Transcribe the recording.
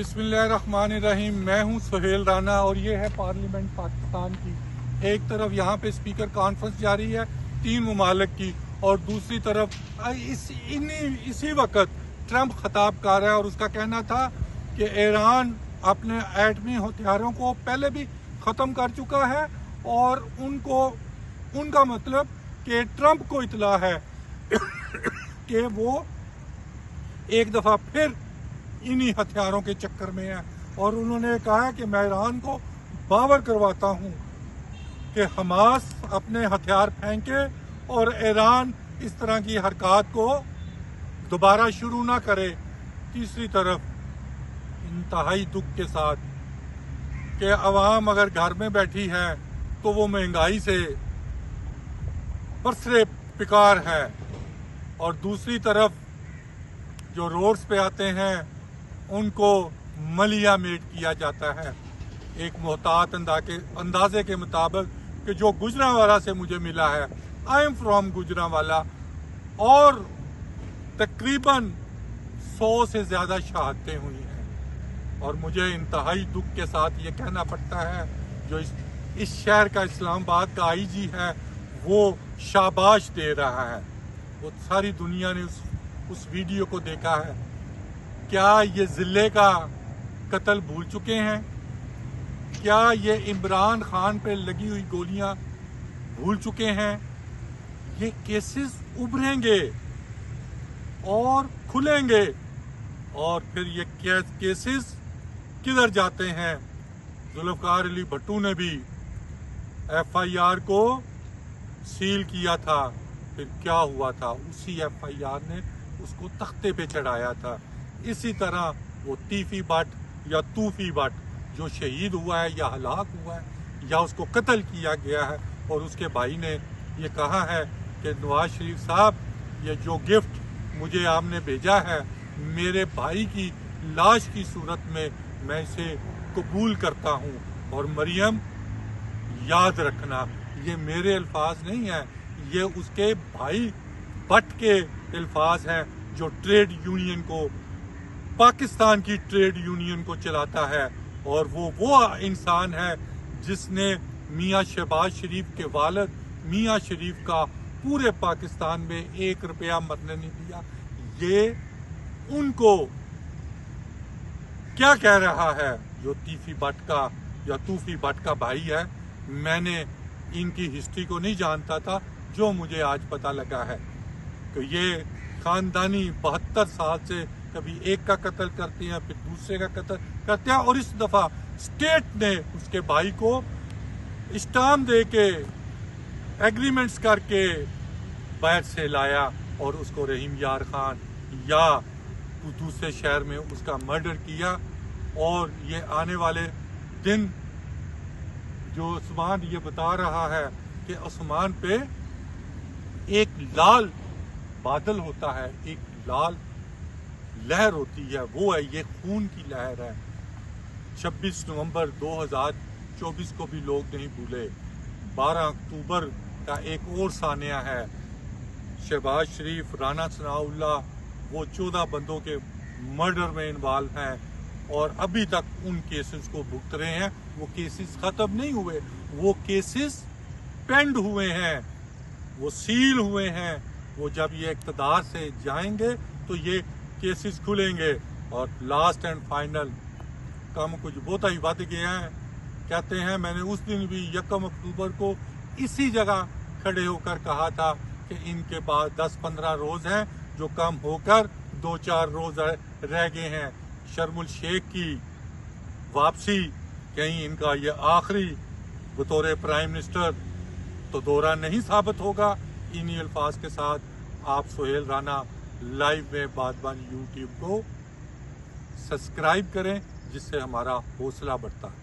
बिस्मिल्लाहिर्रहमानिर्रहीम। मैं हूं सुहेल राना और ये है पार्लियामेंट पाकिस्तान की। एक तरफ यहाँ पे स्पीकर कॉन्फ्रेंस जारी है 3 ममालिक की, और दूसरी तरफ इसी वक्त ट्रंप खिताब कर रहा है और उसका कहना था कि ईरान अपने एटमी हथियारों को पहले भी ख़त्म कर चुका है, और उनका मतलब कि ट्रंप को इतला है कि वो एक दफ़ा फिर इन्हीं हथियारों के चक्कर में है। और उन्होंने कहा कि मैं ईरान को बावर करवाता हूँ कि हमास अपने हथियार फेंके और ईरान इस तरह की हरकत को दोबारा शुरू ना करे। तीसरी तरफ इंतहाई दुख के साथ कि अवाम अगर घर में बैठी है तो वो महंगाई से बरसरे पिकार है, और दूसरी तरफ जो रोड्स पे आते हैं उनको मलिया मेट किया जाता है। एक मोहतात अंदाजे के मुताबिक कि जो गुजरांवाला से मुझे मिला है, आई एम फ्रॉम गुजरांवाला, और तकरीबन 100 से ज़्यादा शहादतें हुई हैं। और मुझे इंतहाई दुख के साथ ये कहना पड़ता है, जो इस शहर का इस्लामाबाद का आईजी है वो शाबाश दे रहा है। वो सारी दुनिया ने उस वीडियो को देखा है। क्या ये जिले का कत्ल भूल चुके हैं? क्या ये इमरान खान पे लगी हुई गोलियां भूल चुके हैं? ये केसेस उभरेंगे और खुलेंगे, और फिर ये केसेस किधर जाते हैं? जुल्फ़िकार अली भट्टू ने भी FIR को सील किया था, फिर क्या हुआ था? उसी FIR ने उसको तख्ते पे चढ़ाया था। इसी तरह वो तीफी भट्ट या तूफी भट्ट जो शहीद हुआ है या हलाक हुआ है या उसको कत्ल किया गया है, और उसके भाई ने ये कहा है कि नवाज शरीफ साहब, ये जो गिफ्ट मुझे आपने भेजा है मेरे भाई की लाश की सूरत में, मैं इसे कबूल करता हूँ। और मरियम, याद रखना, ये मेरे अल्फाज नहीं हैं, ये उसके भाई भट्ट के अल्फाज हैं, जो ट्रेड यूनियन को, पाकिस्तान की ट्रेड यूनियन को चलाता है। और वो इंसान है जिसने मियाँ शहबाज शरीफ के वालिद मियाँ शरीफ का पूरे पाकिस्तान में 1 रुपया मरने नहीं दिया। ये उनको क्या कह रहा है जो तीफी भट्ट का या तूफी भट्ट का भाई है? मैंने इनकी हिस्ट्री को नहीं जानता था, जो मुझे आज पता लगा है कि ये खानदानी 72 साल से कभी एक का कत्ल करते हैं, फिर दूसरे का कत्ल करते हैं, और इस दफा स्टेट ने उसके भाई को स्टाम्प दे के एग्रीमेंट्स करके बाहर से लाया और उसको रहीम यार खान या दूसरे शहर में उसका मर्डर किया। और ये आने वाले दिन जो आसमान ये बता रहा है कि आसमान पे एक लाल बादल होता है, एक लाल लहर होती है, वो है, ये खून की लहर है। 26 नवंबर 2024 को भी लोग नहीं भूले। 12 अक्टूबर का एक और सानिया है, शहबाज शरीफ, राना सनाउल्लाह, वो 14 बंदों के मर्डर में इन्वॉल्व हैं और अभी तक उन केसेस को भुगत रहे हैं। वो केसेस खत्म नहीं हुए, वो केसेस पेंड हुए हैं, वो सील हुए हैं। वो जब ये इक़्तिदार से जाएंगे तो ये केसेस खुलेंगे। और लास्ट एंड फाइनल, कम कुछ बहुत ही बढ़ गया है कहते हैं। मैंने उस दिन भी 1 अक्टूबर को इसी जगह खड़े होकर कहा था कि इनके पास 10-15 रोज हैं, जो कम होकर 2-4 रोज रह गए हैं। शर्मुल शेख की वापसी, कहीं इनका ये आखिरी बतौर प्राइम मिनिस्टर तो दौरा नहीं साबित होगा। इन्हीं अल्फाज के साथ आप सुहेल राना लाइव में बादबान यूट्यूब को सब्सक्राइब करें, जिससे हमारा हौसला बढ़ता है।